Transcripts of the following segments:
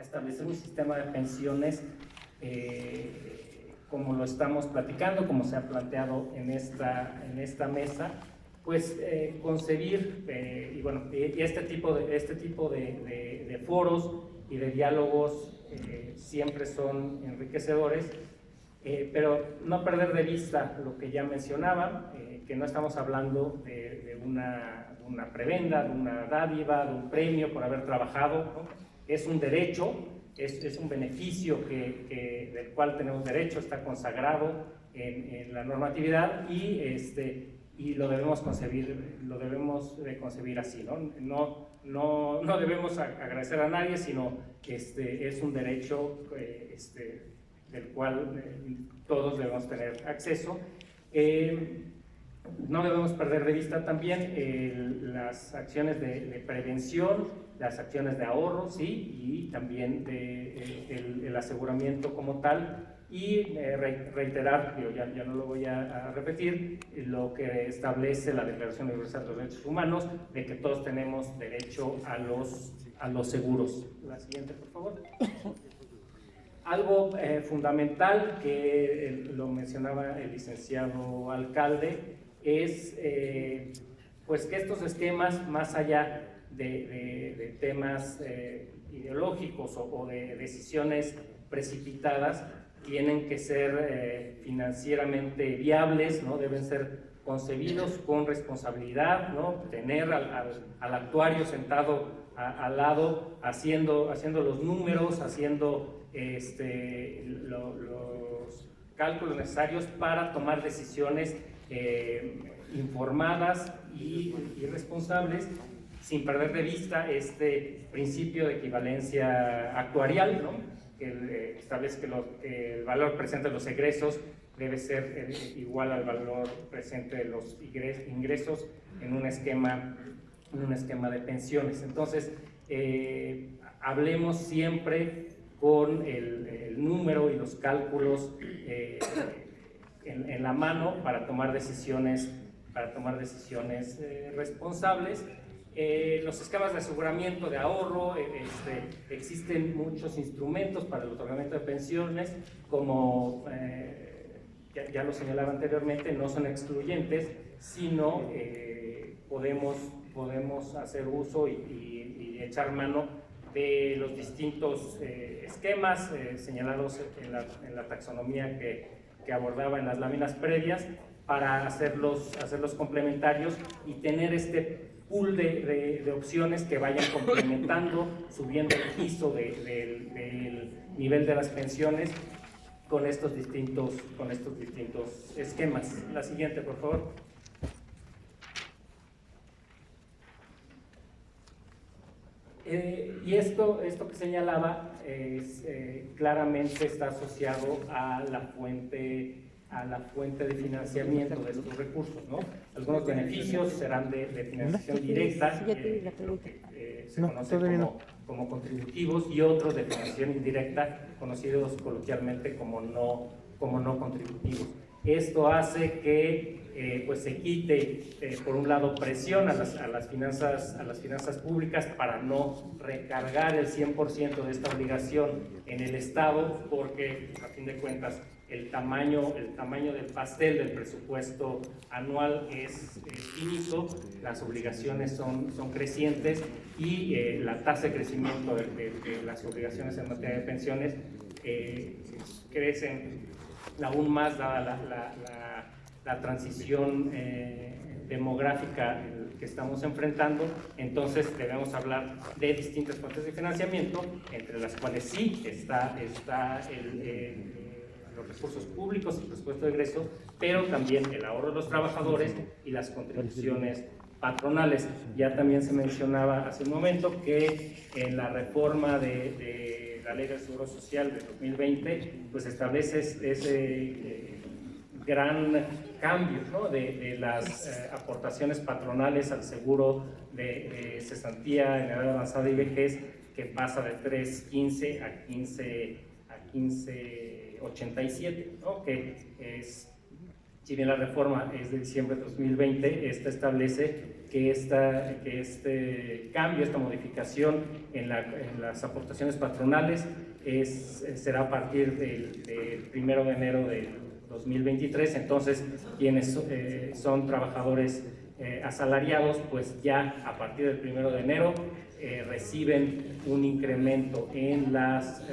establecer un sistema de pensiones como lo estamos platicando, como se ha planteado en esta mesa, pues concebir, y bueno, este tipo de foros y de diálogos siempre son enriquecedores, pero no perder de vista lo que ya mencionaba, que no estamos hablando de una prebenda, de una dádiva, de un premio por haber trabajado, ¿no? Es un derecho, es un beneficio del cual tenemos derecho, está consagrado en la normatividad y lo debemos de concebir así, ¿no? No debemos agradecer a nadie, sino que es un derecho del cual todos debemos tener acceso. No debemos perder de vista también las acciones de prevención, las acciones de ahorro, ¿sí? Y también el aseguramiento como tal, y reiterar, ya no lo voy a repetir, lo que establece la Declaración Universal de los Derechos Humanos, de que todos tenemos derecho a los seguros. La siguiente, por favor. Algo fundamental que lo mencionaba el licenciado alcalde es pues que estos esquemas, más allá de temas ideológicos o de decisiones precipitadas, tienen que ser financieramente viables, ¿no? Deben ser concebidos con responsabilidad, ¿no? Tener al actuario sentado al lado, haciendo los números, haciendo los cálculos necesarios para tomar decisiones informadas y responsables, sin perder de vista este principio de equivalencia actuarial, ¿no? Que establece que el valor presente de los egresos debe ser igual al valor presente de los ingresos en un esquema de pensiones. Entonces, hablemos siempre con el número y los cálculos en la mano para tomar decisiones responsables. Los esquemas de aseguramiento, de ahorro, existen muchos instrumentos para el otorgamiento de pensiones, como ya lo señalaba anteriormente, no son excluyentes, sino podemos hacer uso y echar mano de los distintos esquemas señalados en la taxonomía que abordaba en las láminas previas, para hacerlos complementarios y tener este pool de opciones que vayan complementando, subiendo el piso del nivel de las pensiones con estos distintos esquemas. La siguiente, por favor. Y esto que señalaba claramente está asociado a la fuente de financiamiento de estos recursos, ¿no? Algunos beneficios serán de financiación directa, lo que se conoce como contributivos, y otros de financiación indirecta, conocidos coloquialmente como no contributivos. Esto hace que pues se quite, por un lado, presión a las finanzas públicas para no recargar el 100% de esta obligación en el Estado, porque a fin de cuentas el tamaño del pastel del presupuesto anual es finito, las obligaciones son crecientes, y la tasa de crecimiento de las obligaciones en materia de pensiones crecen aún más dada la transición demográfica que estamos enfrentando. Entonces debemos hablar de distintas fuentes de financiamiento, entre las cuales sí está los recursos públicos, el presupuesto de egreso, pero también el ahorro de los trabajadores y las contribuciones patronales. Ya también se mencionaba hace un momento que en la reforma de la Ley del Seguro Social de 2020, pues establece ese gran cambio, ¿no? de las aportaciones patronales al seguro de cesantía en edad avanzada y vejez, que pasa de 3.15 a 15.87, ¿no? Que es, si bien la reforma es de diciembre de 2020, esta establece que este cambio, esta modificación en las aportaciones patronales será a partir del 1 de enero de 2023. Entonces, quienes son trabajadores asalariados, pues ya a partir del 1 de enero reciben un incremento en las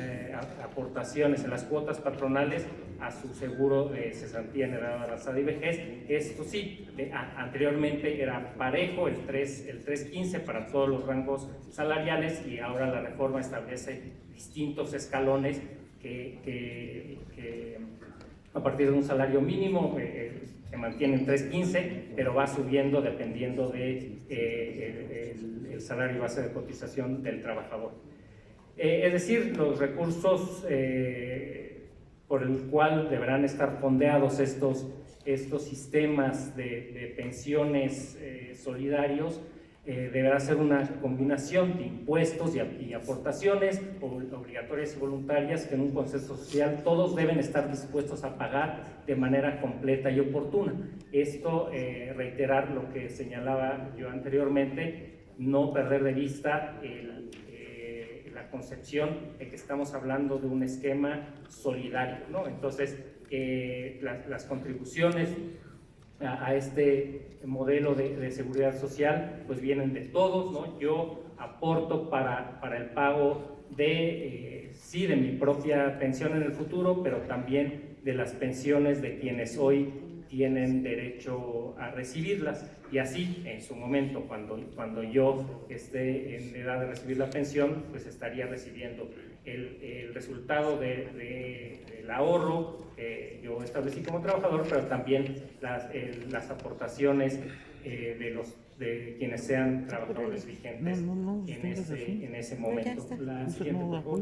aportaciones, en las cuotas patronales a su seguro de cesantía en edad avanzada y vejez. Esto sí, anteriormente era parejo, el 3.15 para todos los rangos salariales, y ahora la reforma establece distintos escalones que a partir de un salario mínimo se mantiene en 3.15, pero va subiendo dependiendo de el salario base de cotización del trabajador. Es decir, los recursos por el cual deberán estar fondeados estos sistemas de pensiones solidarios deberá ser una combinación de impuestos y aportaciones obligatorias y voluntarias que en un consenso social todos deben estar dispuestos a pagar de manera completa y oportuna. Esto, reiterar lo que señalaba yo anteriormente, no perder de vista la concepción de que estamos hablando de un esquema solidario, ¿no? Entonces, las contribuciones a este modelo de seguridad social pues vienen de todos, ¿no? Yo aporto para el pago sí, de mi propia pensión en el futuro, pero también de las pensiones de quienes hoy tienen derecho a recibirlas, y así en su momento, cuando yo esté en edad de recibir la pensión, pues estaría recibiendo el resultado del ahorro que yo establecí como trabajador, pero también las aportaciones de quienes sean trabajadores vigentes en ese momento. La siguiente, por favor.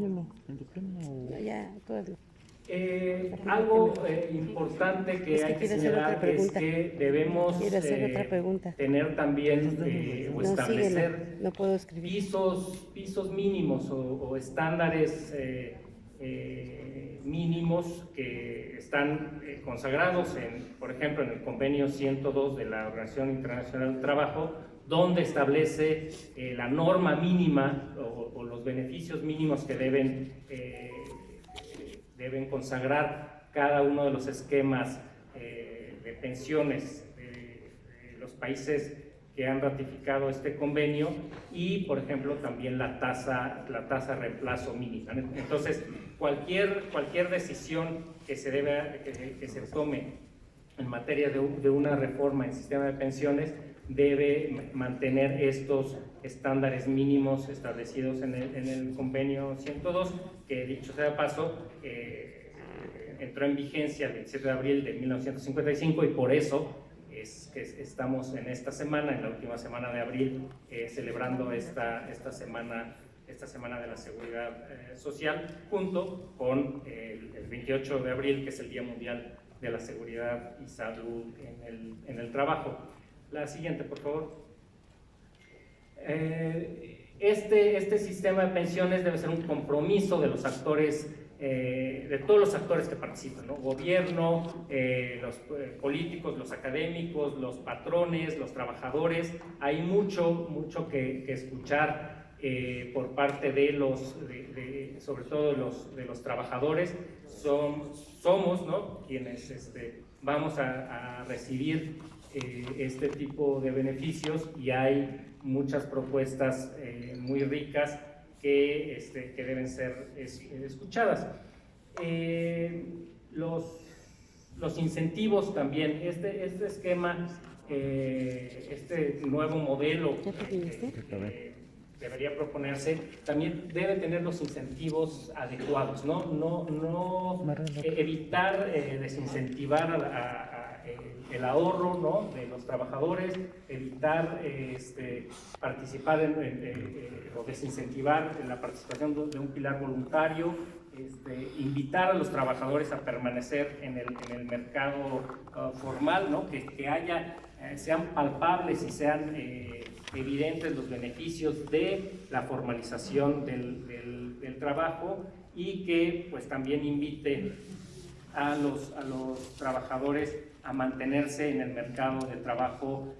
Algo importante que hay que señalar es que debemos tener también o establecer pisos mínimos o estándares mínimos que están consagrados, por ejemplo, en el convenio 102 de la Organización Internacional del Trabajo, donde establece la norma mínima o los beneficios mínimos que deben consagrar cada uno de los esquemas de pensiones de los países que han ratificado este convenio, y, por ejemplo, también la tasa reemplazo mínima. Entonces, cualquier decisión que se tome en materia de una reforma en sistema de pensiones debe mantener estos estándares mínimos establecidos en el convenio 102, que, dicho sea de paso, entró en vigencia el 27 de abril de 1955, y por eso es que estamos en esta semana, en la última semana de abril, celebrando esta semana de la seguridad social, junto con el 28 de abril, que es el Día Mundial de la Seguridad y Salud en el Trabajo. La siguiente, por favor. Este sistema de pensiones debe ser un compromiso de los actores, de todos los actores que participan, ¿no? Gobierno, los políticos, los académicos, los patrones, los trabajadores. Hay mucho que escuchar por parte sobre todo de los trabajadores. Somos, ¿no?, quienes vamos a recibir este tipo de beneficios, y hay muchas propuestas muy ricas que deben ser escuchadas. Los incentivos también, este esquema, este nuevo modelo debería proponerse, también debe tener los incentivos adecuados, no evitar desincentivar el ahorro, ¿no?, de los trabajadores, evitar participar o desincentivar la participación de un pilar voluntario, invitar a los trabajadores a permanecer en el mercado formal, ¿no?, que sean palpables y sean evidentes los beneficios de la formalización del trabajo, y que pues también invite a los trabajadores a mantenerse en el mercado de trabajo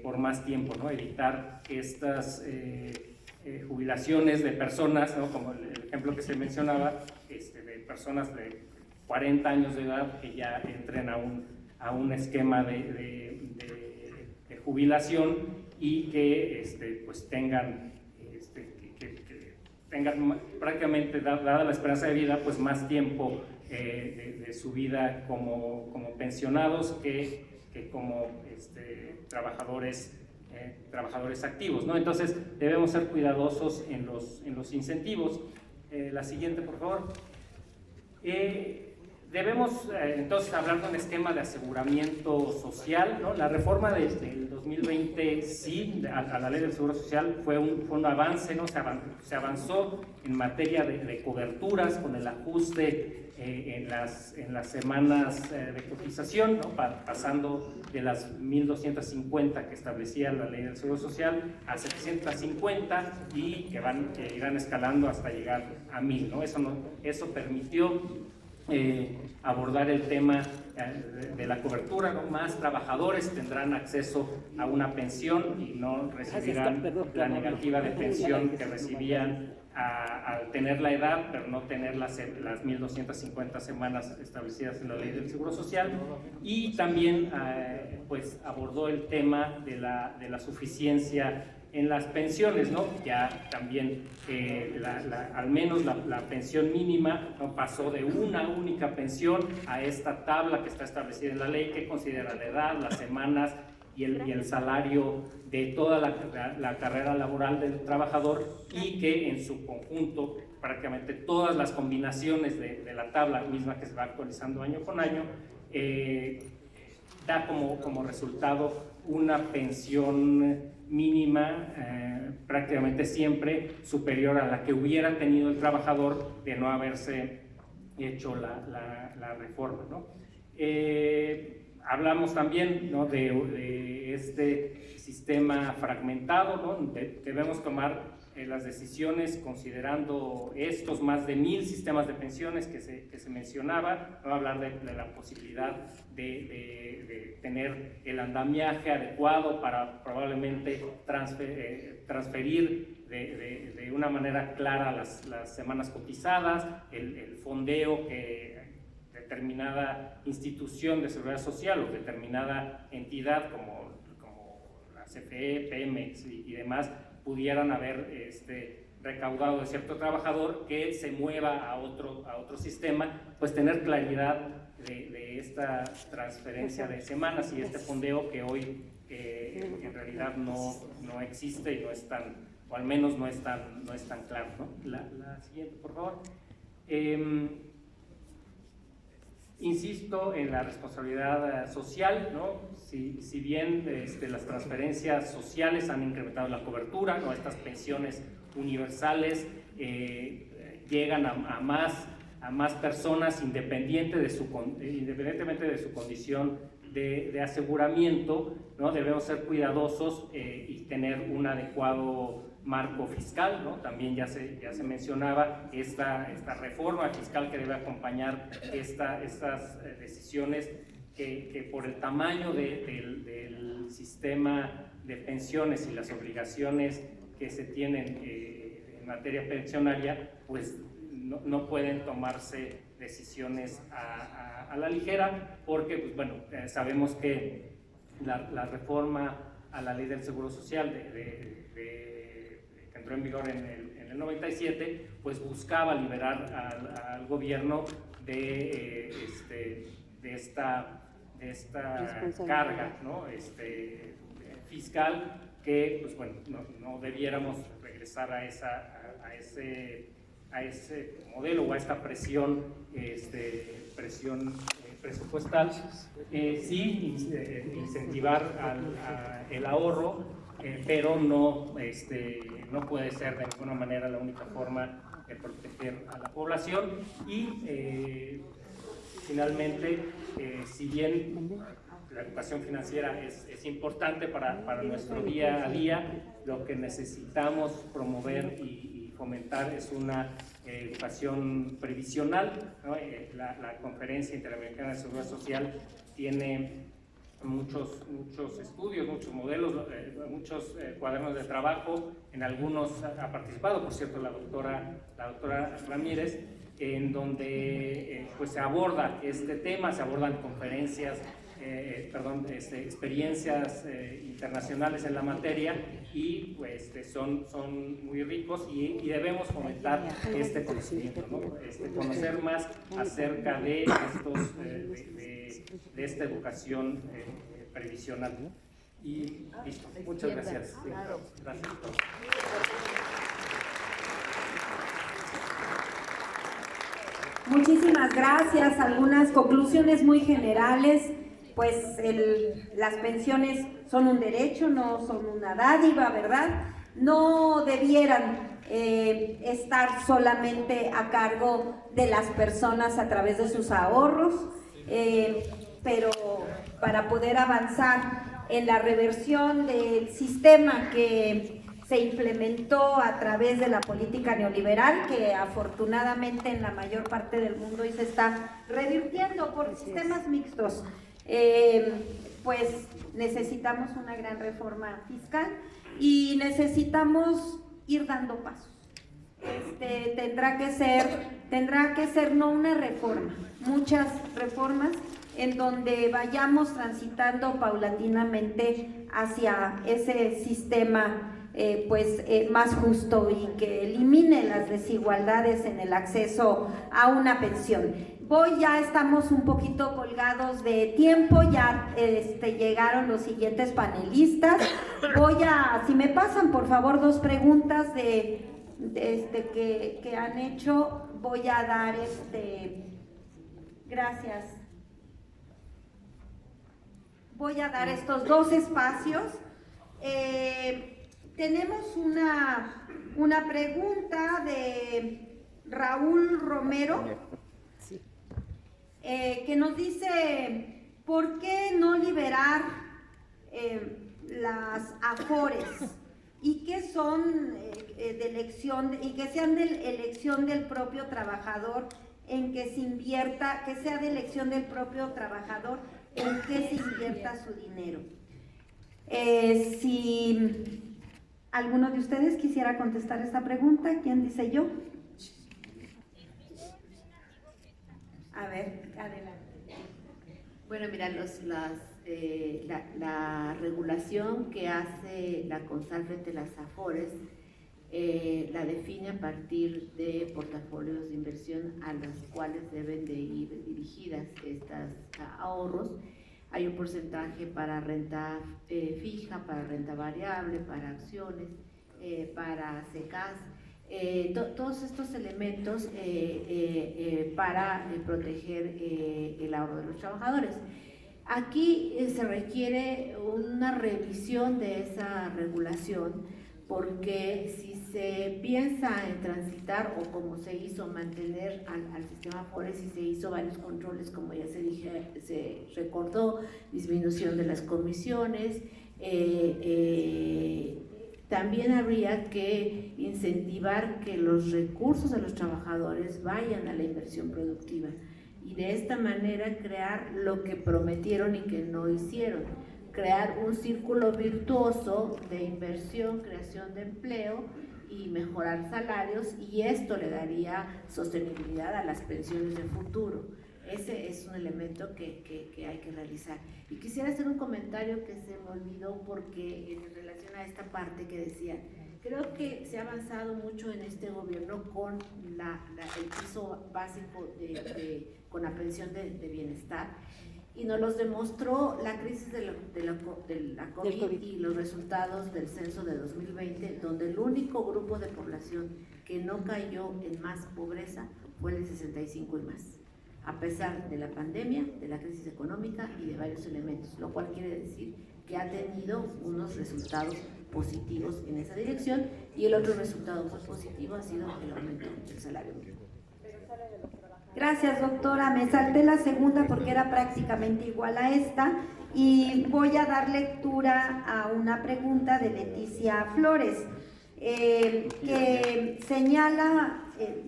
por más tiempo, ¿no? Evitar estas jubilaciones de personas, ¿no? Como el ejemplo que se mencionaba, de personas de 40 años de edad que ya entren a un esquema de jubilación y que pues tengan, tengan prácticamente, dada la esperanza de vida, pues más tiempo de su vida como pensionados que como trabajadores activos, ¿no? Entonces debemos ser cuidadosos en los incentivos. La siguiente, por favor. Debemos entonces hablar de un esquema de aseguramiento social, ¿no? La reforma del 2020 sí, a la ley del seguro social fue un avance, ¿no? Se avanzó en materia de coberturas con el ajuste en las semanas de cotización, ¿no? Pasando de las 1.250 que establecía la ley del seguro social a 750 y que irán escalando hasta llegar a 1.000, ¿no? Eso permitió abordar el tema de la cobertura, ¿no? Más trabajadores tendrán acceso a una pensión y no recibirán la negativa de pensión que recibían al tener la edad, pero no tener las 1.250 semanas establecidas en la ley del Seguro Social. Y también pues abordó el tema de la suficiencia en las pensiones, ¿no? Ya también al menos la pensión mínima, ¿no? Pasó de una única pensión a esta tabla que está establecida en la ley, que considera la edad, las semanas y el salario de toda la carrera laboral del trabajador, y que en su conjunto prácticamente todas las combinaciones de la tabla misma, que se va actualizando año con año, da como resultado una pensión mínima prácticamente siempre superior a la que hubiera tenido el trabajador de no haberse hecho la reforma, ¿no? Hablamos también, ¿no? de este sistema fragmentado, ¿no? Debemos tomar las decisiones considerando estos más de 1.000 sistemas de pensiones que se mencionaba. No hablar de la posibilidad de tener el andamiaje adecuado para probablemente transferir de una manera clara las semanas cotizadas, el fondeo que determinada institución de seguridad social o determinada entidad como la CFE, Pemex y demás pudieran haber recaudado de cierto trabajador que se mueva a otro sistema, pues tener claridad de esta transferencia de semanas y este fondeo que hoy en realidad no existe y no es tan, o al menos no es tan claro, ¿no? La siguiente, por favor. Insisto en la responsabilidad social, ¿no? Si bien las transferencias sociales han incrementado la cobertura, ¿no? Estas pensiones universales llegan a más personas independientemente de su condición de aseguramiento, ¿no? Debemos ser cuidadosos y tener un adecuado marco fiscal, ¿no? También ya se mencionaba esta reforma fiscal que debe acompañar estas decisiones que por el tamaño del sistema de pensiones y las obligaciones que se tienen en materia pensionaria, pues no pueden tomarse decisiones a la ligera, porque pues, bueno, sabemos que la reforma a la ley del Seguro Social que entró en vigor en el 97, pues buscaba liberar al gobierno de esta carga, ¿no? Fiscal, que pues bueno, no debiéramos regresar a ese modelo o a esta presión presupuestal. Sí, incentivar el ahorro, pero no puede ser de ninguna manera la única forma de proteger a la población. Y finalmente, si bien la educación financiera es importante para nuestro día a día, lo que necesitamos promover y fomentar es una educación previsional, ¿no? La Conferencia Interamericana de Seguridad Social tiene muchos estudios, muchos modelos, muchos cuadernos de trabajo. En algunos ha participado, por cierto, la doctora Ramírez, en donde pues se aborda este tema, se abordan conferencias, experiencias internacionales en la materia, y pues son muy ricos, y debemos fomentar este conocimiento, ¿no? Conocer más acerca de de esta educación previsional. Y listo, muchas gracias. Gracias. Muchísimas gracias. Algunas conclusiones muy generales. Pues las pensiones son un derecho, no son una dádiva, ¿verdad? No debieran estar solamente a cargo de las personas a través de sus ahorros, pero para poder avanzar en la reversión del sistema que se implementó a través de la política neoliberal, que afortunadamente en la mayor parte del mundo hoy se está revirtiendo por sistemas mixtos, pues necesitamos una gran reforma fiscal y necesitamos ir dando pasos. Tendrá que ser no una reforma, muchas reformas en donde vayamos transitando paulatinamente hacia ese sistema más justo y que elimine las desigualdades en el acceso a una pensión. Ya estamos un poquito colgados de tiempo, ya llegaron los siguientes panelistas. Si me pasan por favor 2 preguntas que han hecho, voy a dar gracias. Voy a dar estos 2 espacios. Tenemos una pregunta de Raúl Romero, que nos dice: ¿por qué no liberar las AFORES? Y que son de elección, y que sean de elección del propio trabajador, en que se invierta, que sea de elección del propio trabajador, en que se invierta su dinero. Si alguno de ustedes quisiera contestar esta pregunta, ¿quién dice yo? A ver, adelante. Bueno, mira, la regulación que hace la CONSAL frente a las AFORES la define a partir de portafolios de inversión a los cuales deben de ir dirigidas estos ahorros. Hay un porcentaje para renta fija, para renta variable, para acciones, para SECAS, todos estos elementos para proteger el ahorro de los trabajadores. Aquí se requiere una revisión de esa regulación, porque si se piensa en transitar, o como se hizo, mantener al sistema AFORES, y se hizo varios controles, como ya se recordó, disminución de las comisiones, también habría que incentivar que los recursos de los trabajadores vayan a la inversión productiva, y de esta manera crear lo que prometieron y que no hicieron: crear un círculo virtuoso de inversión, creación de empleo y mejorar salarios, y esto le daría sostenibilidad a las pensiones de futuro. Ese es un elemento que hay que realizar. Y quisiera hacer un comentario que se me olvidó, porque en relación a esta parte que decía, creo que se ha avanzado mucho en este gobierno con el piso básico con la pensión de bienestar, y nos los demostró la crisis de la COVID y los resultados del censo de 2020, donde el único grupo de población que no cayó en más pobreza fue el de 65 y más, a pesar de la pandemia, de la crisis económica y de varios elementos, lo cual quiere decir que ha tenido unos resultados positivos en esa dirección, y el otro resultado muy positivo ha sido el aumento del salario mínimo. Gracias, doctora. Me salté la segunda porque era prácticamente igual a esta, y voy a dar lectura a una pregunta de Leticia Flores, que señala,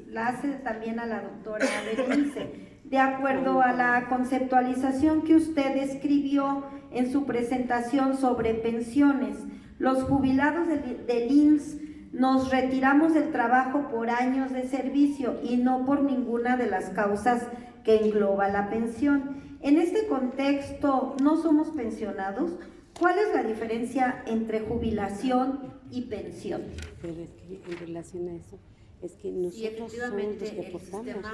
la hace también a la doctora Berenice, de acuerdo a la conceptualización que usted escribió en su presentación sobre pensiones. Los jubilados del IMSS nos retiramos del trabajo por años de servicio y no por ninguna de las causas que engloba la pensión. En este contexto, ¿no somos pensionados? ¿Cuál es la diferencia entre jubilación y pensión? Pero es que en relación a eso, es que nosotros somos los que aportamos. El sistema,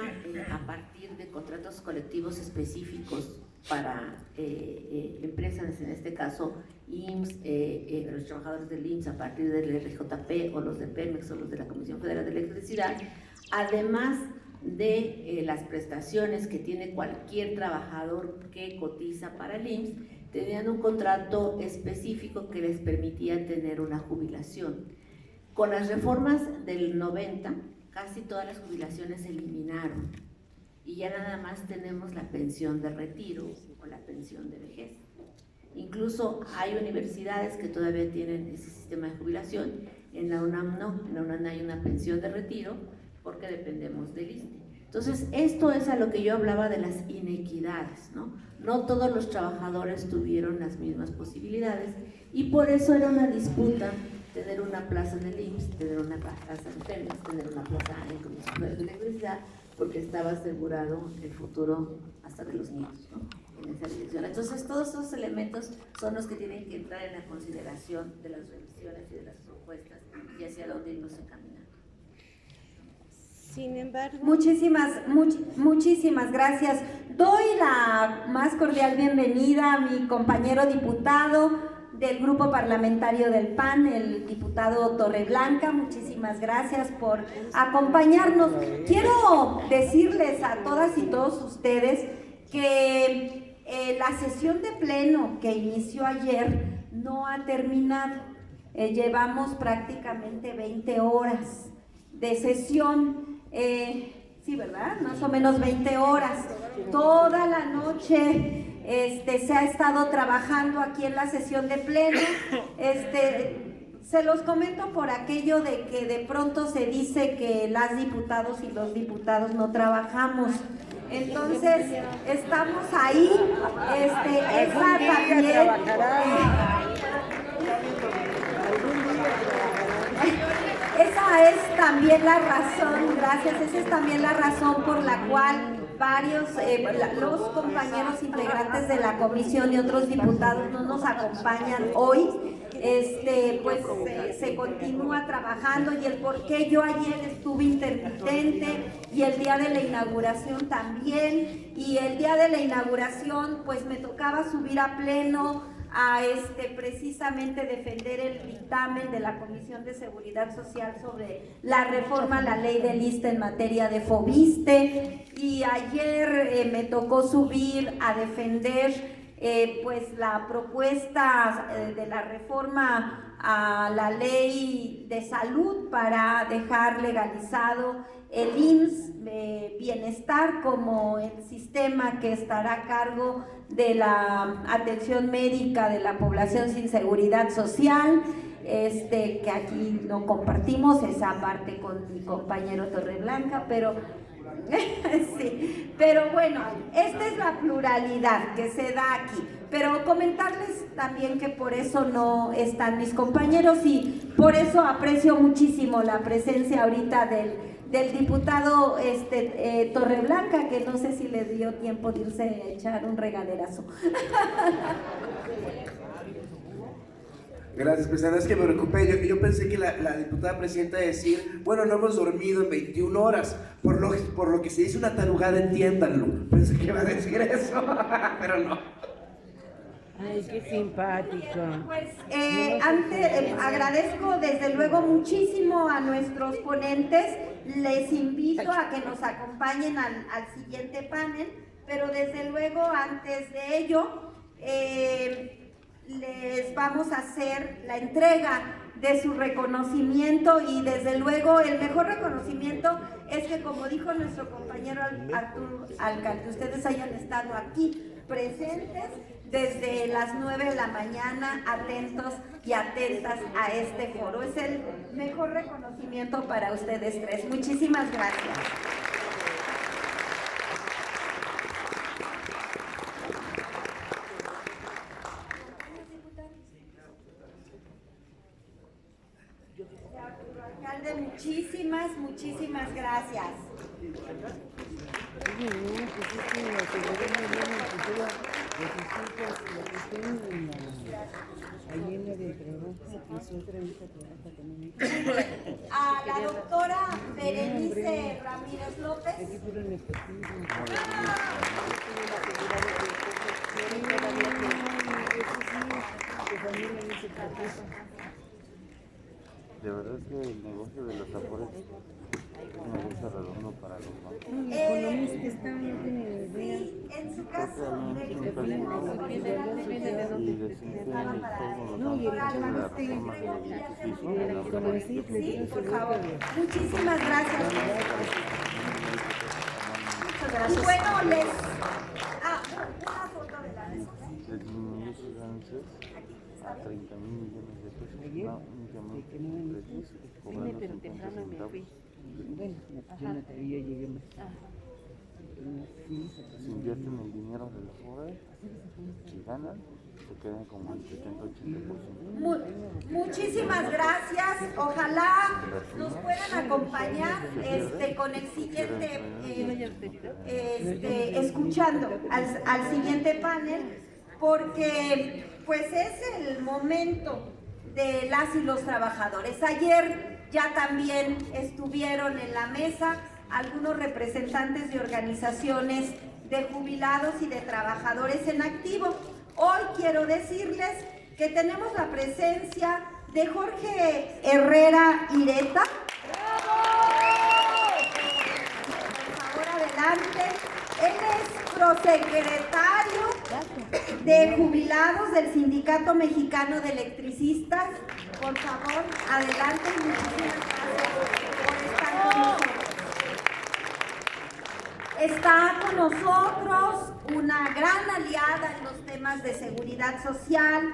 a partir de contratos colectivos específicos para empresas, en este caso IMSS, los trabajadores del IMSS a partir del RJP o los de Pemex o los de la Comisión Federal de Electricidad, además de las prestaciones que tiene cualquier trabajador que cotiza para el IMSS, tenían un contrato específico que les permitía tener una jubilación. Con las reformas del 90, casi todas las jubilaciones se eliminaron y ya nada más tenemos la pensión de retiro o la pensión de vejez. Incluso hay universidades que todavía tienen ese sistema de jubilación, en la UNAM no, en la UNAM hay una pensión de retiro porque dependemos del ISSSTE. Entonces, esto es a lo que yo hablaba de las inequidades, ¿no? No todos los trabajadores tuvieron las mismas posibilidades y por eso era una disputa tener una plaza en el IMSS, tener una plaza en Pemex, tener una plaza en Comisión Federal de Electricidad, porque estaba asegurado el futuro hasta de los niños, ¿no? En esa dirección. Entonces, todos esos elementos son los que tienen que entrar en la consideración de las revisiones y de las propuestas y hacia dónde irnos encaminando. Sin embargo, muchísimas gracias. Doy la más cordial bienvenida a mi compañero diputado del Grupo Parlamentario del PAN, el diputado Torreblanca. Muchísimas gracias por acompañarnos. Quiero decirles a todas y todos ustedes que la sesión de pleno que inició ayer no ha terminado. Llevamos prácticamente 20 horas de sesión. Sí, ¿verdad? Más o menos 20 horas. Toda la noche se ha estado trabajando aquí en la sesión de pleno. Se los comento por aquello de que de pronto se dice que las diputados y los diputados no trabajamos. Entonces, estamos ahí. Esa también. Esa es también la razón, gracias, esa es también la razón por la cual varios, los compañeros integrantes de la comisión y otros diputados no nos acompañan hoy. Pues se continúa trabajando y el por qué yo ayer estuve intermitente y el día de la inauguración también, y el día de la inauguración pues me tocaba subir a pleno a precisamente defender el dictamen de la Comisión de Seguridad Social sobre la reforma a la ley del ISSSTE en materia de FOBISSTE, y ayer me tocó subir a defender pues la propuesta de la reforma a la ley de salud para dejar legalizado el IMSS Bienestar como el sistema que estará a cargo de la atención médica de la población sin seguridad social, que aquí no compartimos esa parte con mi compañero Torreblanca, pero sí, pero bueno, esta es la pluralidad que se da aquí. Pero comentarles también que por eso no están mis compañeros y por eso aprecio muchísimo la presencia ahorita del diputado Torreblanca, que no sé si le dio tiempo de irse a echar un regaderazo. Gracias, presidenta. Es que me preocupé. Yo pensé que la diputada presidenta iba a decir, bueno, no hemos dormido en 21 horas. Por lo que se dice una tarugada, entiéndanlo. Pensé que iba a decir eso, pero no. Ay, qué simpático. Pues antes agradezco desde luego muchísimo a nuestros ponentes. Les invito a que nos acompañen al siguiente panel, pero desde luego antes de ello les vamos a hacer la entrega de su reconocimiento, y desde luego el mejor reconocimiento es que, como dijo nuestro compañero Arturo Alcalde, ustedes hayan estado aquí presentes desde las 9 de la mañana, atentos y atentas a este foro. Es el mejor reconocimiento para ustedes tres. Muchísimas gracias. muchísimas gracias. A la doctora Berenice Ramírez López. De verdad es que el negocio de los Afores es un negocio redondo para los bancos. Sí, en su caso, sí, por favor. Muchísimas gracias. Muchas gracias. Y bueno, una foto de la Disminuyó sus ganancias a 30 mil millones de pesos. Vine, pero temprano me fui. Bueno, yo no te vi, yo llegué más. Si invierten el dinero de los Afores y ganan, se quedan como el 70-80%. Muchísimas gracias. Ojalá nos puedan acompañar con el siguiente, escuchando al siguiente panel, porque pues es el momento de las y los trabajadores. Ayer ya también estuvieron en la mesa algunos representantes de organizaciones de jubilados y de trabajadores en activo. Hoy quiero decirles que tenemos la presencia de Jorge Herrera Ireta. Por favor, adelante. Él es prosecretario de jubilados del Sindicato Mexicano de Electricistas. Por favor, adelante. Muchísimas gracias por estar con nosotros. Está con nosotros una gran aliada en los temas de seguridad social,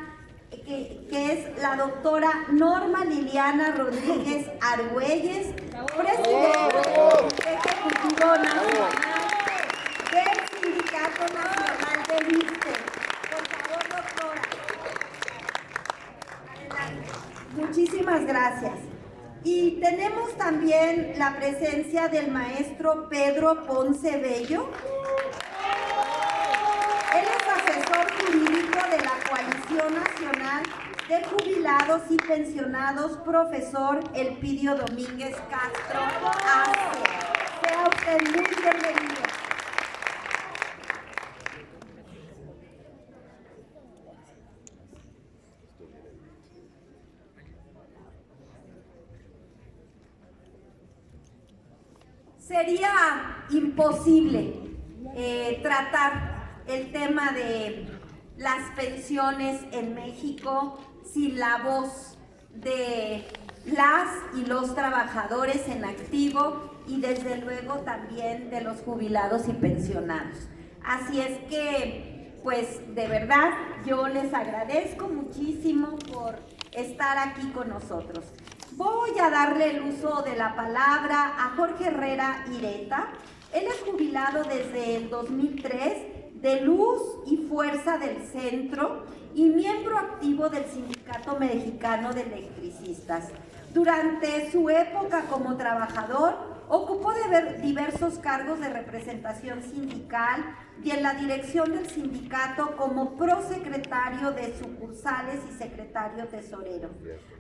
que es la doctora Norma Liliana Rodríguez Argüelles, presidenta ejecutivo nacional del Sindicato Nacional del ISSSTE. Por favor, doctora. Adelante. Muchísimas gracias. Y tenemos también la presencia del maestro Pedro Ponce Bello. Él es asesor jurídico de la Coalición Nacional de Jubilados y Pensionados, profesor Elpidio Domínguez Castro Arce. Sea usted muy bienvenido. Sería imposible tratar el tema de las pensiones en México sin la voz de las y los trabajadores en activo y desde luego también de los jubilados y pensionados. Así es que, pues de verdad, yo les agradezco muchísimo por estar aquí con nosotros. Voy a darle el uso de la palabra a Jorge Herrera Ireta. Él es jubilado desde el 2003 de Luz y Fuerza del Centro y miembro activo del Sindicato Mexicano de Electricistas. Durante su época como trabajador, ocupó diversos cargos de representación sindical y en la dirección del sindicato como prosecretario de sucursales y secretario tesorero.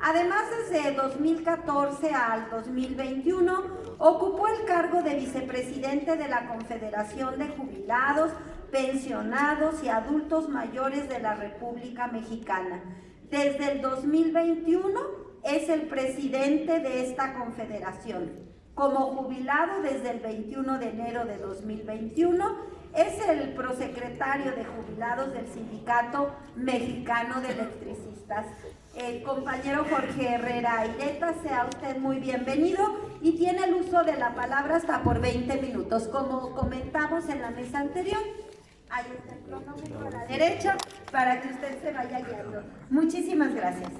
Además, desde 2014 al 2021, ocupó el cargo de vicepresidente de la Confederación de Jubilados, Pensionados y Adultos Mayores de la República Mexicana. Desde el 2021 es el presidente de esta confederación. Como jubilado desde el 21 de enero de 2021, es el prosecretario de jubilados del Sindicato Mexicano de Electricistas. El compañero Jorge Herrera Ireta, sea usted muy bienvenido y tiene el uso de la palabra hasta por 20 minutos. Como comentamos en la mesa anterior, ahí está el cronómetro a la derecha para que usted se vaya guiando. Muchísimas gracias.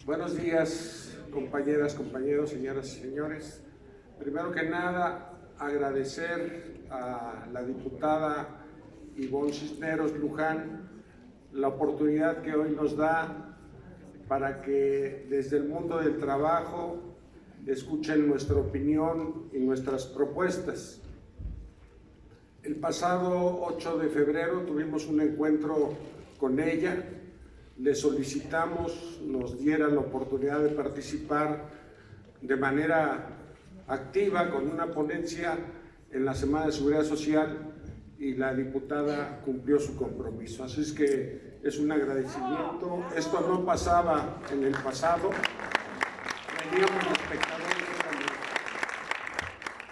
Buenos días, compañeras, compañeros, señoras y señores. Primero que nada, agradecer a la diputada Ivonne Cisneros Luján la oportunidad que hoy nos da para que desde el mundo del trabajo escuchen nuestra opinión y nuestras propuestas. El pasado 8 de febrero tuvimos un encuentro con ella, le solicitamos nos diera la oportunidad de participar de manera activa con una ponencia en la Semana de Seguridad Social y la diputada cumplió su compromiso. Así es que es un agradecimiento. Esto no pasaba en el pasado. Veníamos los espectadores también.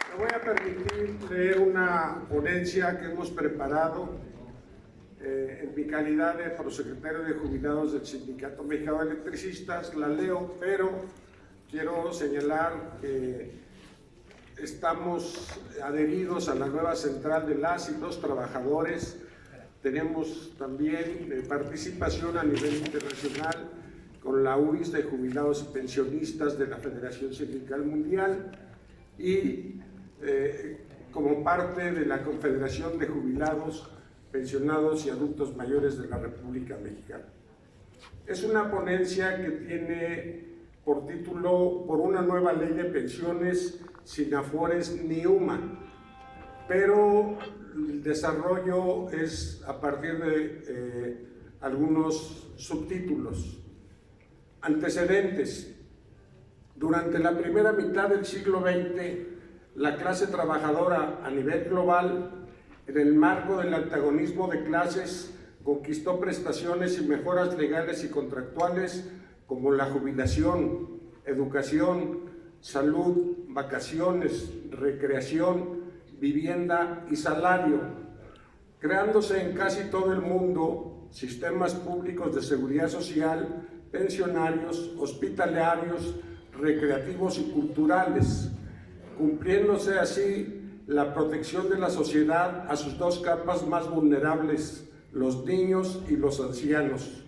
Me voy a permitir leer una ponencia que hemos preparado en mi calidad de prosecretario de Jubilados del Sindicato Mexicano de Electricistas. La leo, pero quiero señalar que estamos adheridos a la nueva central de las y los trabajadores. Tenemos también participación a nivel internacional con la UIS de Jubilados y Pensionistas de la Federación Sindical Mundial y como parte de la Confederación de Jubilados, Pensionados y Adultos Mayores de la República Mexicana. Es una ponencia que tiene por título "Por una nueva ley de pensiones sin afores ni UMA", pero el desarrollo es a partir de algunos subtítulos. Antecedentes. Durante la primera mitad del siglo XX, la clase trabajadora a nivel global, en el marco del antagonismo de clases, conquistó prestaciones y mejoras legales y contractuales como la jubilación, educación, salud, vacaciones, recreación, vivienda y salario, creándose en casi todo el mundo sistemas públicos de seguridad social, pensionarios, hospitalarios, recreativos y culturales, cumpliéndose así la protección de la sociedad a sus dos capas más vulnerables, los niños y los ancianos.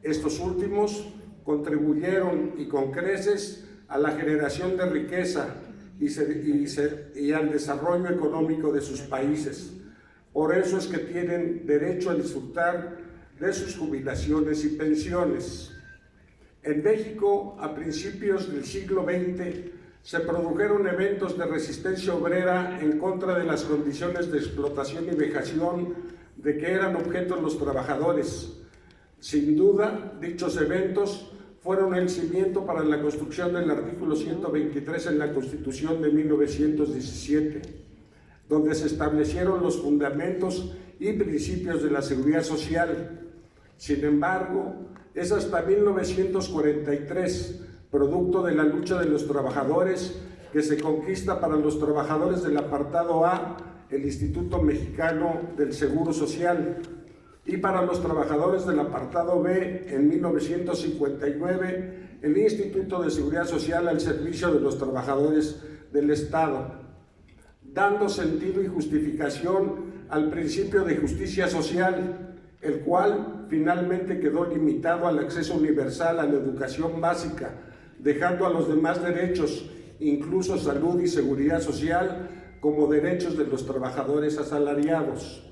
Estos últimos contribuyeron y con creces a la generación de riqueza y al desarrollo económico de sus países. Por eso es que tienen derecho a disfrutar de sus jubilaciones y pensiones. En México, a principios del siglo XX, se produjeron eventos de resistencia obrera en contra de las condiciones de explotación y vejación de que eran objeto los trabajadores. Sin duda, dichos eventos fueron el cimiento para la construcción del artículo 123 en la Constitución de 1917, donde se establecieron los fundamentos y principios de la seguridad social. Sin embargo, es hasta 1943, producto de la lucha de los trabajadores, que se conquista para los trabajadores del apartado A el Instituto Mexicano del Seguro Social y para los trabajadores del apartado B, en 1959, el Instituto de Seguridad Social al servicio de los trabajadores del Estado, dando sentido y justificación al principio de justicia social, el cual finalmente quedó limitado al acceso universal a la educación básica, dejando a los demás derechos, incluso salud y seguridad social, como derechos de los trabajadores asalariados.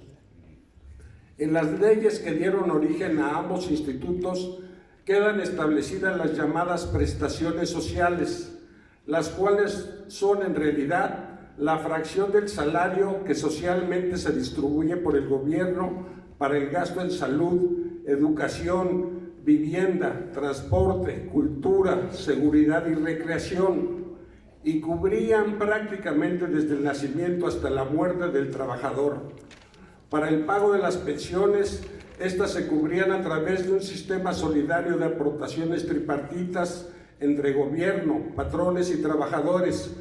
En las leyes que dieron origen a ambos institutos quedan establecidas las llamadas prestaciones sociales, las cuales son en realidad la fracción del salario que socialmente se distribuye por el gobierno para el gasto en salud, educación, vivienda, transporte, cultura, seguridad y recreación, y cubrían prácticamente desde el nacimiento hasta la muerte del trabajador. Para el pago de las pensiones, estas se cubrían a través de un sistema solidario de aportaciones tripartitas entre gobierno, patrones y trabajadores,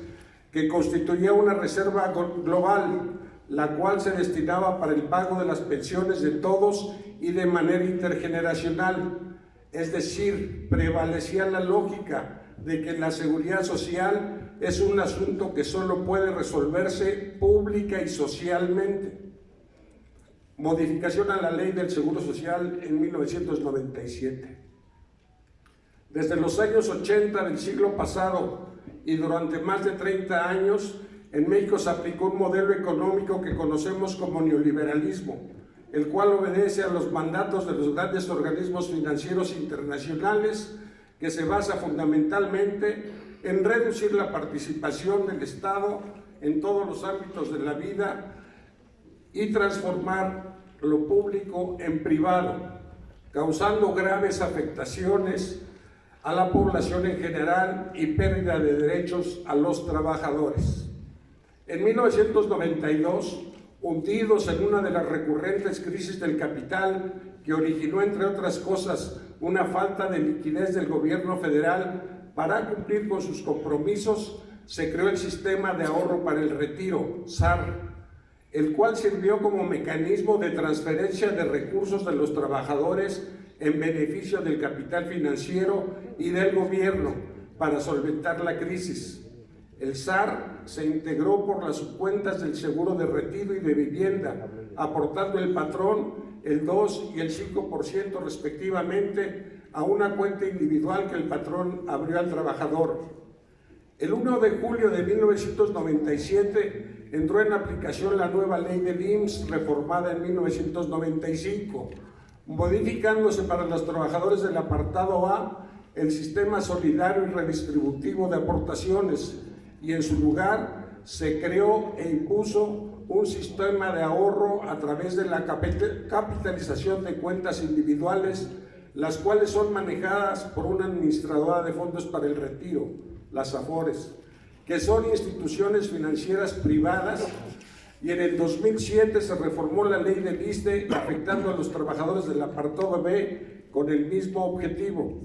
que constituía una reserva global, la cual se destinaba para el pago de las pensiones de todos y de manera intergeneracional. Es decir, prevalecía la lógica de que la seguridad social es un asunto que solo puede resolverse pública y socialmente. Modificación a la Ley del Seguro Social en 1997. Desde los años 80 del siglo pasado y durante más de 30 años, en México se aplicó un modelo económico que conocemos como neoliberalismo, el cual obedece a los mandatos de los grandes organismos financieros internacionales, que se basa fundamentalmente en reducir la participación del Estado en todos los ámbitos de la vida y transformar lo público en privado, causando graves afectaciones a la población en general y pérdida de derechos a los trabajadores. En 1992, hundidos en una de las recurrentes crisis del capital que originó, entre otras cosas, una falta de liquidez del gobierno federal para cumplir con sus compromisos, se creó el Sistema de Ahorro para el Retiro, SAR, el cual sirvió como mecanismo de transferencia de recursos de los trabajadores en beneficio del capital financiero y del gobierno para solventar la crisis. El SAR se integró por las subcuentas del seguro de retiro y de vivienda, aportando el patrón el 2 y el 5% respectivamente a una cuenta individual que el patrón abrió al trabajador. El 1 de julio de 1997 entró en aplicación la nueva ley del IMSS, reformada en 1995, modificándose para los trabajadores del apartado A el sistema solidario y redistributivo de aportaciones, y en su lugar se creó e impuso un sistema de ahorro a través de la capitalización de cuentas individuales, las cuales son manejadas por una administradora de fondos para el retiro, las AFORES, que son instituciones financieras privadas, y en el 2007 se reformó la ley del ISSSTE afectando a los trabajadores del apartado B con el mismo objetivo.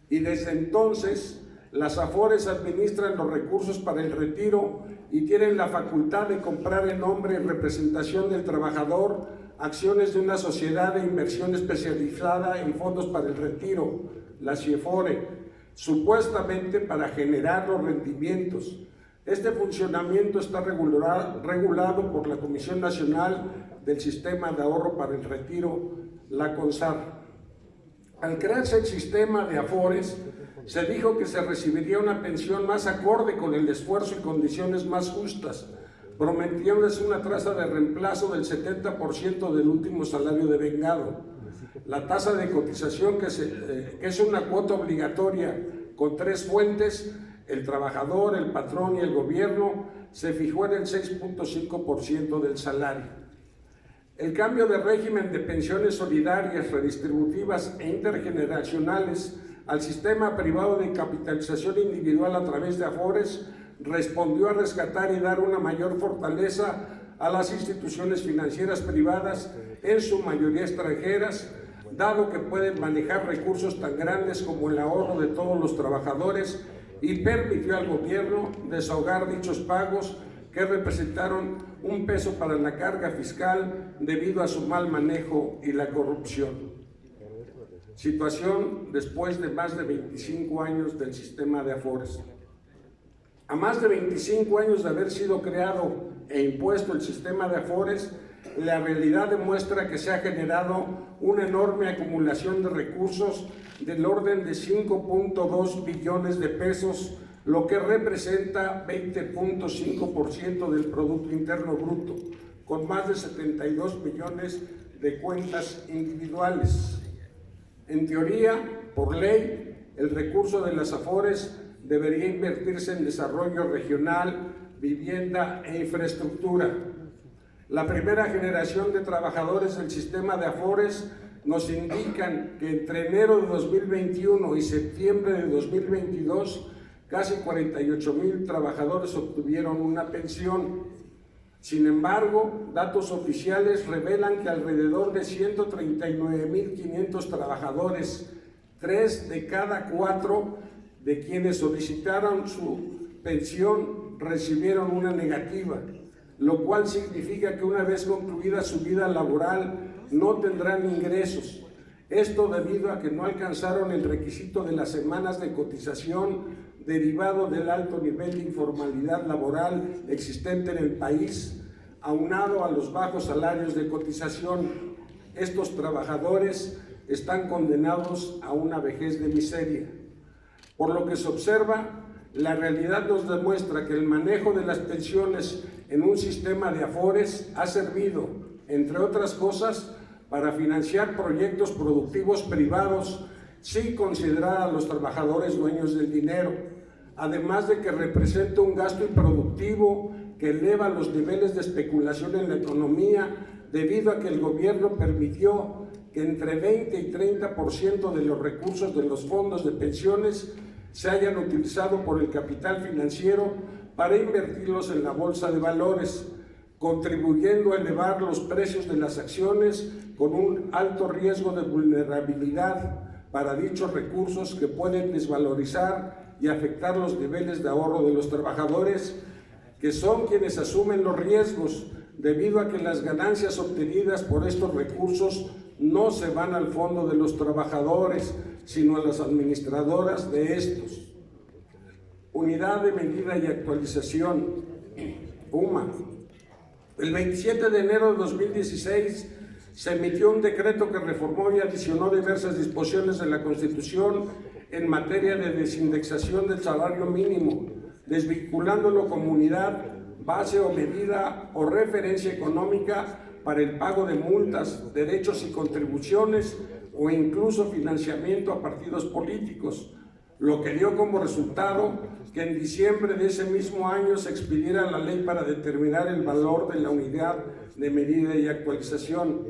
Y desde entonces las AFORES administran los recursos para el retiro y tienen la facultad de comprar en nombre y representación del trabajador acciones de una sociedad de inversión especializada en fondos para el retiro, la CIEFORE, supuestamente para generar los rendimientos. Este funcionamiento está regulado por la Comisión Nacional del Sistema de Ahorro para el Retiro, la CONSAR. Al crearse el sistema de AFORES, se dijo que se recibiría una pensión más acorde con el esfuerzo y condiciones más justas, prometiéndoles una tasa de reemplazo del 70% del último salario devengado. La tasa de cotización, que es una cuota obligatoria con 3 fuentes, el trabajador, el patrón y el gobierno, se fijó en el 6.5% del salario. El cambio de régimen de pensiones solidarias, redistributivas e intergeneracionales al sistema privado de capitalización individual a través de AFORES respondió a rescatar y dar una mayor fortaleza a las instituciones financieras privadas, en su mayoría extranjeras, dado que pueden manejar recursos tan grandes como el ahorro de todos los trabajadores, y permitió al gobierno desahogar dichos pagos que representaron un peso para la carga fiscal debido a su mal manejo y la corrupción. Situación después de más de 25 años del sistema de AFORES. A más de 25 años de haber sido creado e impuesto el sistema de AFORES, la realidad demuestra que se ha generado una enorme acumulación de recursos del orden de 5.2 billones de pesos, lo que representa 20.5% del Producto Interno Bruto, con más de 72 millones de cuentas individuales. En teoría, por ley, el recurso de las AFORES debería invertirse en desarrollo regional, vivienda e infraestructura. La primera generación de trabajadores del sistema de AFORES nos indican que entre enero de 2021 y septiembre de 2022, casi 48,000 trabajadores obtuvieron una pensión. Sin embargo, datos oficiales revelan que alrededor de 139,500 trabajadores, 3 de cada 4 de quienes solicitaron su pensión, recibieron una negativa, lo cual significa que una vez concluida su vida laboral no tendrán ingresos. Esto debido a que no alcanzaron el requisito de las semanas de cotización derivado del alto nivel de informalidad laboral existente en el país, aunado a los bajos salarios de cotización. Estos trabajadores están condenados a una vejez de miseria. Por lo que se observa, La realidad nos demuestra que el manejo de las pensiones en un sistema de afores ha servido, entre otras cosas, para financiar proyectos productivos privados sin considerar a los trabajadores dueños del dinero, además de que representa un gasto improductivo que eleva los niveles de especulación en la economía debido a que el gobierno permitió que entre 20 y 30% de los recursos de los fondos de pensiones se hayan utilizado por el capital financiero para invertirlos en la bolsa de valores, contribuyendo a elevar los precios de las acciones con un alto riesgo de vulnerabilidad para dichos recursos que pueden desvalorizar y afectar los niveles de ahorro de los trabajadores, que son quienes asumen los riesgos debido a que las ganancias obtenidas por estos recursos no se van al fondo de los trabajadores, sino a las administradoras de estos. Unidad de Medida y Actualización, UMA. El 27 de enero de 2016 se emitió un decreto que reformó y adicionó diversas disposiciones de la Constitución en materia de desindexación del salario mínimo, desvinculándolo como unidad, base o medida o referencia económica para el pago de multas, derechos y contribuciones o incluso financiamiento a partidos políticos, lo que dio como resultado que en diciembre de ese mismo año se expidiera la ley para determinar el valor de la unidad de medida y actualización,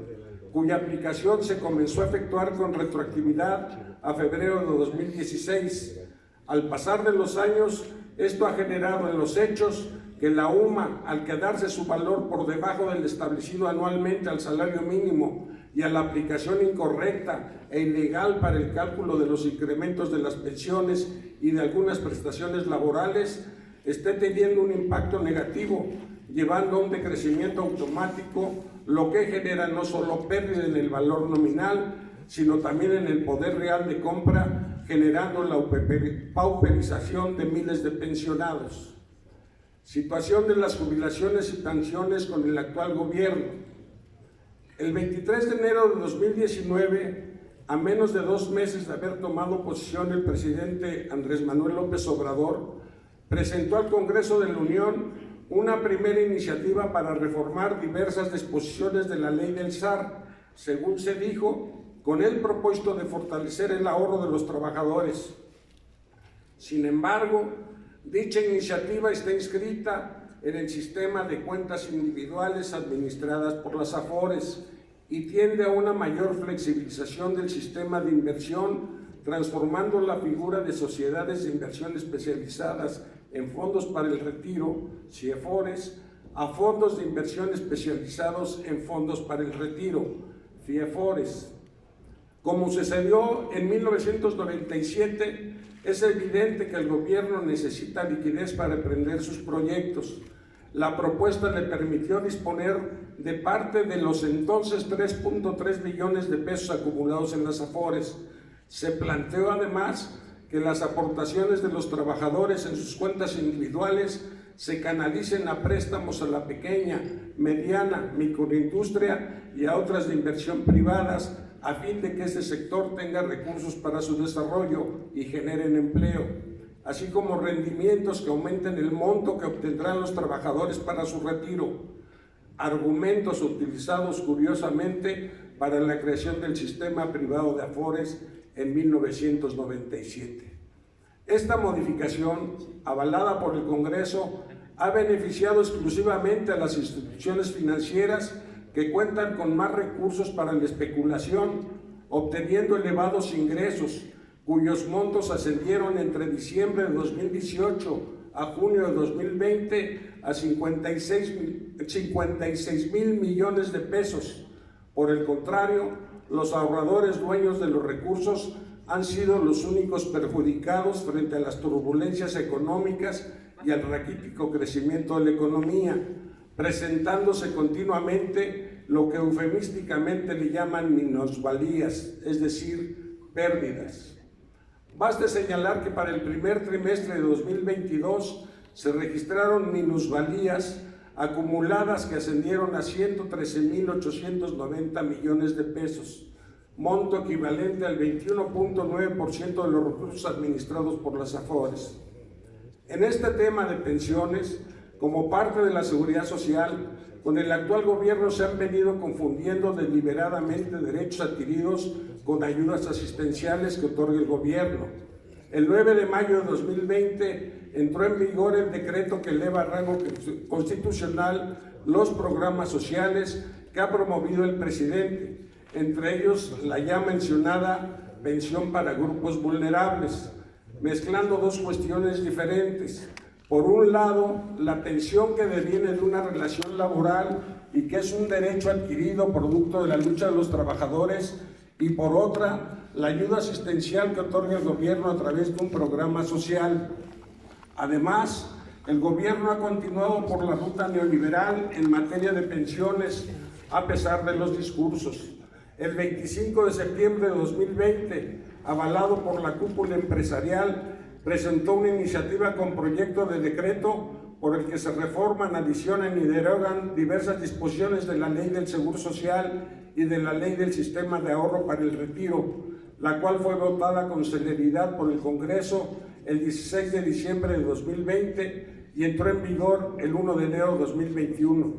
cuya aplicación se comenzó a efectuar con retroactividad a febrero de 2016. Al pasar de los años, esto ha generado en los hechos que la UMA, al quedarse su valor por debajo del establecido anualmente al salario mínimo y a la aplicación incorrecta e ilegal para el cálculo de los incrementos de las pensiones y de algunas prestaciones laborales, esté teniendo un impacto negativo, llevando a un decrecimiento automático, lo que genera no solo pérdida en el valor nominal, sino también en el poder real de compra, generando la pauperización de miles de pensionados. Situación de las jubilaciones y pensiones con el actual gobierno. El 23 de enero de 2019, a menos de 2 meses de haber tomado posesión el presidente Andrés Manuel López Obrador, presentó al Congreso de la Unión una primera iniciativa para reformar diversas disposiciones de la ley del SAR, según se dijo, con el propósito de fortalecer el ahorro de los trabajadores. Sin embargo, dicha iniciativa está inscrita en el sistema de cuentas individuales administradas por las AFORES y tiende a una mayor flexibilización del sistema de inversión, transformando la figura de sociedades de inversión especializadas en fondos para el retiro, CIEFORES, a fondos de inversión especializados en fondos para el retiro, FIEFORES. Como sucedió en 1997, es evidente que el gobierno necesita liquidez para emprender sus proyectos. La propuesta le permitió disponer de parte de los entonces 3.3 billones de pesos acumulados en las AFORES. Se planteó además que las aportaciones de los trabajadores en sus cuentas individuales se canalicen a préstamos a la pequeña, mediana, microindustria y a otras de inversión privadas, a fin de que ese sector tenga recursos para su desarrollo y generen empleo, así como rendimientos que aumenten el monto que obtendrán los trabajadores para su retiro, argumentos utilizados curiosamente para la creación del sistema privado de AFORES en 1997. Esta modificación, avalada por el Congreso, ha beneficiado exclusivamente a las instituciones financieras que cuentan con más recursos para la especulación, obteniendo elevados ingresos, cuyos montos ascendieron entre diciembre de 2018 a junio de 2020 a 56 mil millones de pesos. Por el contrario, los ahorradores dueños de los recursos han sido los únicos perjudicados frente a las turbulencias económicas y al raquítico crecimiento de la economía, presentándose continuamente lo que eufemísticamente le llaman minusvalías, es decir, pérdidas. Baste señalar que para el primer trimestre de 2022 se registraron minusvalías acumuladas que ascendieron a 113.890 millones de pesos, monto equivalente al 21.9% de los recursos administrados por las AFORES. En este tema de pensiones, como parte de la seguridad social, con el actual gobierno se han venido confundiendo deliberadamente derechos adquiridos con ayudas asistenciales que otorga el gobierno. El 9 de mayo de 2020 entró en vigor el decreto que eleva a rango constitucional los programas sociales que ha promovido el presidente, entre ellos la ya mencionada pensión para grupos vulnerables, mezclando dos cuestiones diferentes. Por un lado, la pensión que deviene de una relación laboral y que es un derecho adquirido producto de la lucha de los trabajadores, y por otra, la ayuda asistencial que otorga el gobierno a través de un programa social. Además, el gobierno ha continuado por la ruta neoliberal en materia de pensiones, a pesar de los discursos. El 25 de septiembre de 2020, avalado por la cúpula empresarial, presentó una iniciativa con proyecto de decreto por el que se reforman, adicionan y derogan diversas disposiciones de la Ley del Seguro Social y de la Ley del Sistema de Ahorro para el Retiro, la cual fue votada con celeridad por el Congreso el 16 de diciembre de 2020 y entró en vigor el 1 de enero de 2021.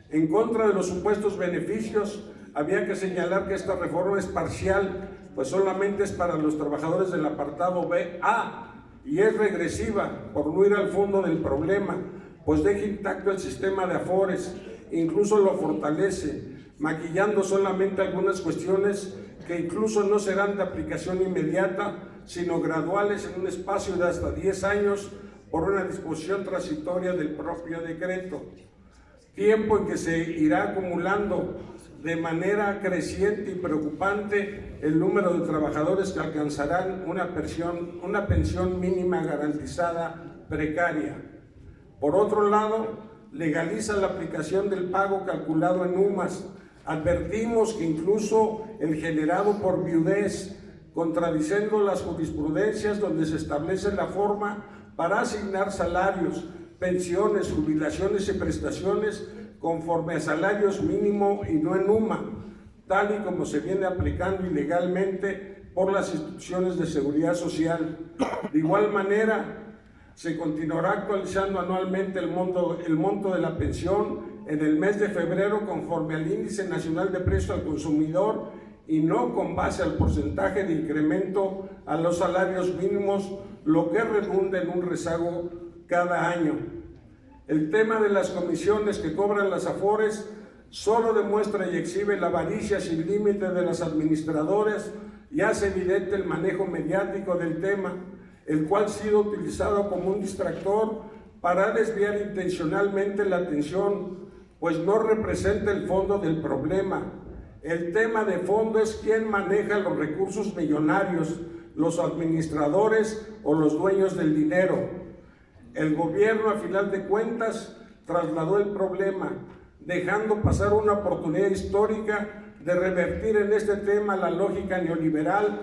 En contra de los supuestos beneficios, había que señalar que esta reforma es parcial, pues solamente es para los trabajadores del apartado BA y es regresiva, por no ir al fondo del problema, pues deja intacto el sistema de Afores, incluso lo fortalece, maquillando solamente algunas cuestiones que incluso no serán de aplicación inmediata, sino graduales en un espacio de hasta 10 años por una disposición transitoria del propio decreto. Tiempo en que se irá acumulando de manera creciente y preocupante el número de trabajadores que alcanzarán una pensión mínima garantizada precaria. Por otro lado, legaliza la aplicación del pago calculado en UMAS. Advertimos que incluso el generado por viudez, contradiciendo las jurisprudencias donde se establece la forma para asignar salarios, pensiones, jubilaciones y prestaciones conforme a salarios mínimo y no en UMA, tal y como se viene aplicando ilegalmente por las instituciones de seguridad social. De igual manera, se continuará actualizando anualmente el monto de la pensión en el mes de febrero conforme al Índice Nacional de Precios al Consumidor y no con base al porcentaje de incremento a los salarios mínimos, lo que redunda en un rezago cada año. El tema de las comisiones que cobran las Afores solo demuestra y exhibe la avaricia sin límite de las administradoras y hace evidente el manejo mediático del tema, el cual ha sido utilizado como un distractor para desviar intencionalmente la atención, pues no representa el fondo del problema. El tema de fondo es quién maneja los recursos millonarios, los administradores o los dueños del dinero. El gobierno, a final de cuentas, trasladó el problema, dejando pasar una oportunidad histórica de revertir en este tema la lógica neoliberal,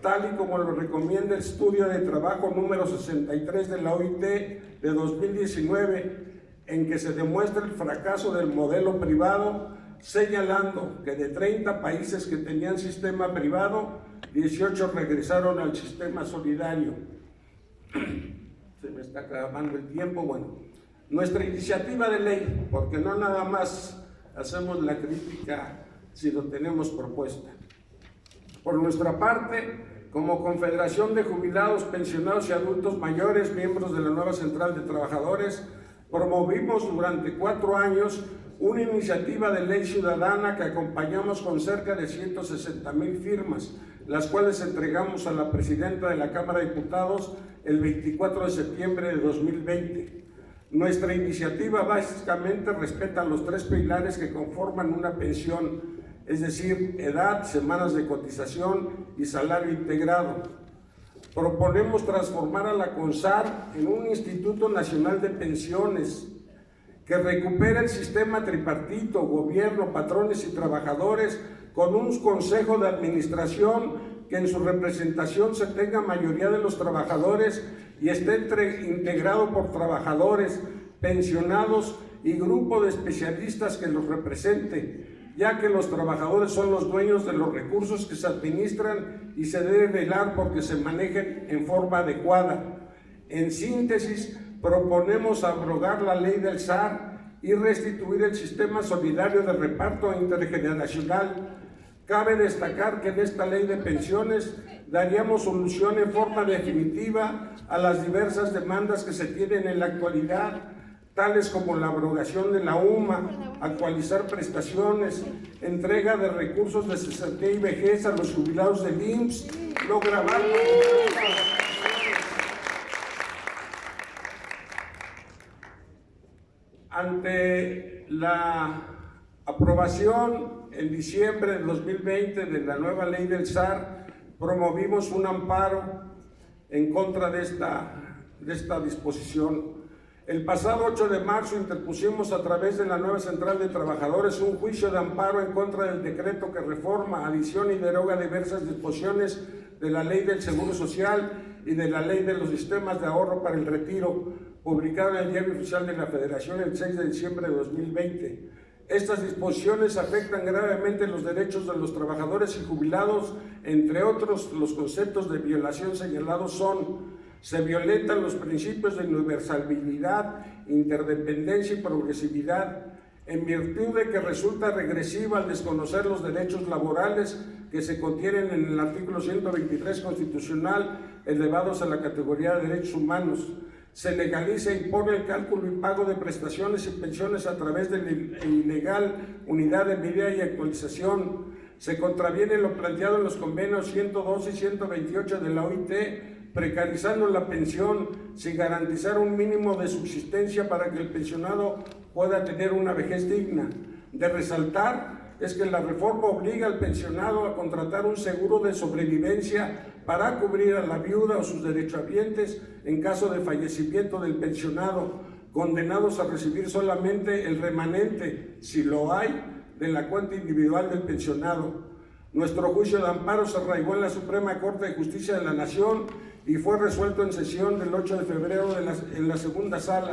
tal y como lo recomienda el estudio de trabajo número 63 de la OIT de 2019, en que se demuestra el fracaso del modelo privado, señalando que de 30 países que tenían sistema privado, 18 regresaron al sistema solidario. Se me está acabando el tiempo. Bueno, nuestra iniciativa de ley, porque no nada más hacemos la crítica, sino tenemos propuesta. Por nuestra parte, como Confederación de Jubilados, Pensionados y Adultos Mayores, miembros de la nueva Central de Trabajadores, promovimos durante 4 años una iniciativa de ley ciudadana que acompañamos con cerca de 160,000 firmas, las cuales entregamos a la presidenta de la Cámara de Diputados el 24 de septiembre de 2020. Nuestra iniciativa básicamente respeta los 3 pilares que conforman una pensión, es decir, edad, semanas de cotización y salario integrado. Proponemos transformar a la CONSAR en un Instituto Nacional de Pensiones que recupere el sistema tripartito, gobierno, patrones y trabajadores, con un consejo de administración que en su representación se tenga mayoría de los trabajadores y esté integrado por trabajadores, pensionados y grupo de especialistas que los represente, ya que los trabajadores son los dueños de los recursos que se administran y se debe velar porque se manejen en forma adecuada. En síntesis, proponemos abrogar la ley del SAR y restituir el sistema solidario de reparto intergeneracional. Cabe destacar que en esta ley de pensiones daríamos solución en forma definitiva a las diversas demandas que se tienen en la actualidad, tales como la abrogación de la UMA, actualizar prestaciones, entrega de recursos de cesantía y vejez a los jubilados del IMSS, no grabar. Ante la aprobación en diciembre de 2020 de la nueva ley del SAR, promovimos un amparo en contra de esta disposición. El pasado 8 de marzo interpusimos a través de la nueva Central de Trabajadores un juicio de amparo en contra del decreto que reforma, adiciona y deroga diversas disposiciones de la Ley del Seguro Social y de la Ley de los Sistemas de Ahorro para el Retiro, publicado en el Diario Oficial de la Federación el 6 de diciembre de 2020. Estas disposiciones afectan gravemente los derechos de los trabajadores y jubilados, entre otros. Los conceptos de violación señalados son: se violentan los principios de universalidad, interdependencia y progresividad, en virtud de que resulta regresiva al desconocer los derechos laborales que se contienen en el artículo 123 constitucional, elevados a la categoría de derechos humanos. Se legaliza e impone el cálculo y pago de prestaciones y pensiones a través de la ilegal unidad de medida y actualización. Se contraviene lo planteado en los convenios 102 y 128 de la OIT, precarizando la pensión sin garantizar un mínimo de subsistencia para que el pensionado pueda tener una vejez digna. De resaltar es que la reforma obliga al pensionado a contratar un seguro de sobrevivencia para cubrir a la viuda o sus derechohabientes en caso de fallecimiento del pensionado, condenados a recibir solamente el remanente, si lo hay, de la cuenta individual del pensionado. Nuestro juicio de amparo se arraigó en la Suprema Corte de Justicia de la Nación y fue resuelto en sesión del 8 de febrero en la segunda sala,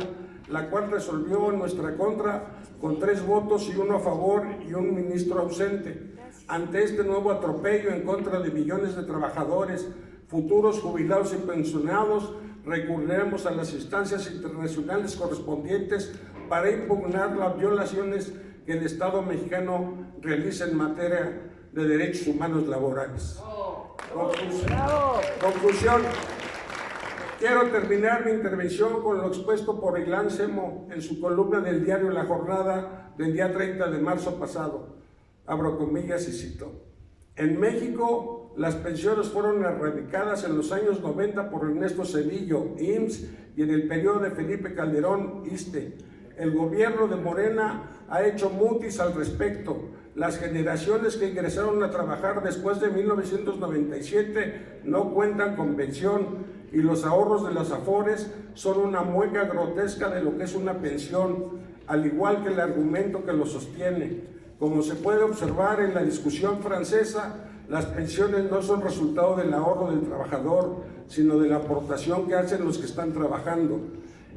la cual resolvió en nuestra contra con 3 votos y 1 a favor y un ministro ausente. Ante este nuevo atropello en contra de millones de trabajadores, futuros jubilados y pensionados, recurriremos a las instancias internacionales correspondientes para impugnar las violaciones que el Estado mexicano realiza en materia de derechos humanos laborales. Conclusión. Quiero terminar mi intervención con lo expuesto por Ilan Semo en su columna del diario La Jornada del día 30 de marzo pasado. Abro comillas y cito: en México, las pensiones fueron erradicadas en los años 90 por Ernesto Zedillo, IMSS, y en el periodo de Felipe Calderón, ISSSTE. El gobierno de Morena ha hecho mutis al respecto. Las generaciones que ingresaron a trabajar después de 1997 no cuentan con pensión, y los ahorros de las AFORES son una mueca grotesca de lo que es una pensión, al igual que el argumento que lo sostiene. Como se puede observar en la discusión francesa, las pensiones no son resultado del ahorro del trabajador, sino de la aportación que hacen los que están trabajando.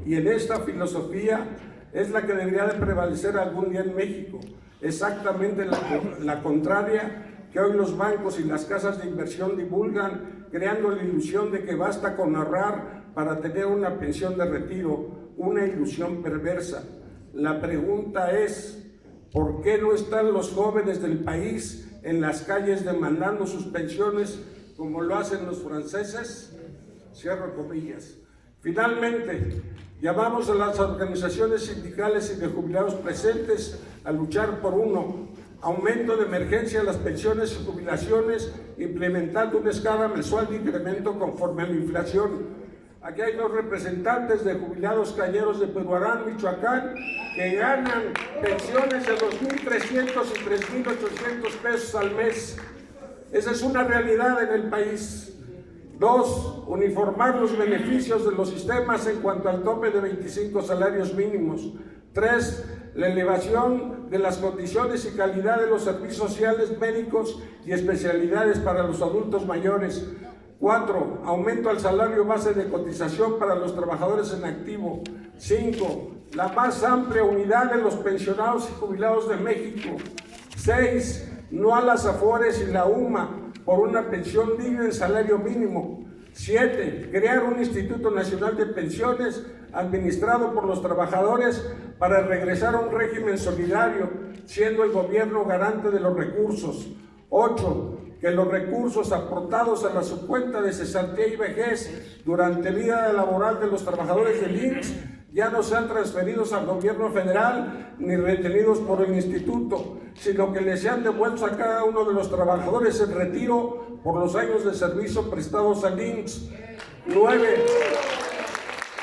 Y en esta filosofía es la que debería de prevalecer algún día en México, exactamente la contraria que hoy los bancos y las casas de inversión divulgan, creando la ilusión de que basta con ahorrar para tener una pensión de retiro, una ilusión perversa. La pregunta es: ¿por qué no están los jóvenes del país en las calles demandando sus pensiones como lo hacen los franceses? Cierro comillas. Finalmente, llamamos a las organizaciones sindicales y de jubilados presentes a luchar por uno: aumento de emergencia de las pensiones y jubilaciones, implementando una escala mensual de incremento conforme a la inflación. Aquí hay 2 representantes de jubilados cañeros de Peruarán, Michoacán, que ganan pensiones de 2.300 y 3.800 pesos al mes. Esa es una realidad en el país. 2, uniformar los beneficios de los sistemas en cuanto al tope de 25 salarios mínimos. 3, la elevación de las condiciones y calidad de los servicios sociales, médicos y especialidades para los adultos mayores. 4, aumento al salario base de cotización para los trabajadores en activo. 5, la más amplia unidad de los pensionados y jubilados de México. 6, no a las AFORES y la UMA por una pensión digna en salario mínimo. 7. Crear un Instituto Nacional de Pensiones administrado por los trabajadores para regresar a un régimen solidario, siendo el gobierno garante de los recursos. 8. Que los recursos aportados a la subcuenta de cesantía y vejez durante el día laboral de los trabajadores del IMSS ya no sean transferidos al gobierno federal ni retenidos por el instituto, sino que les sean devueltos a cada uno de los trabajadores en retiro por los años de servicio prestados al IMSS. 9.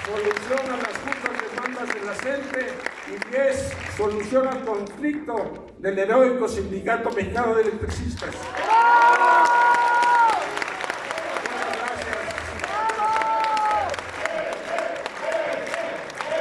Solución a las justas demandas de la CENTE. Y 10. Solución al conflicto del heroico Sindicato Mexicano de Electricistas.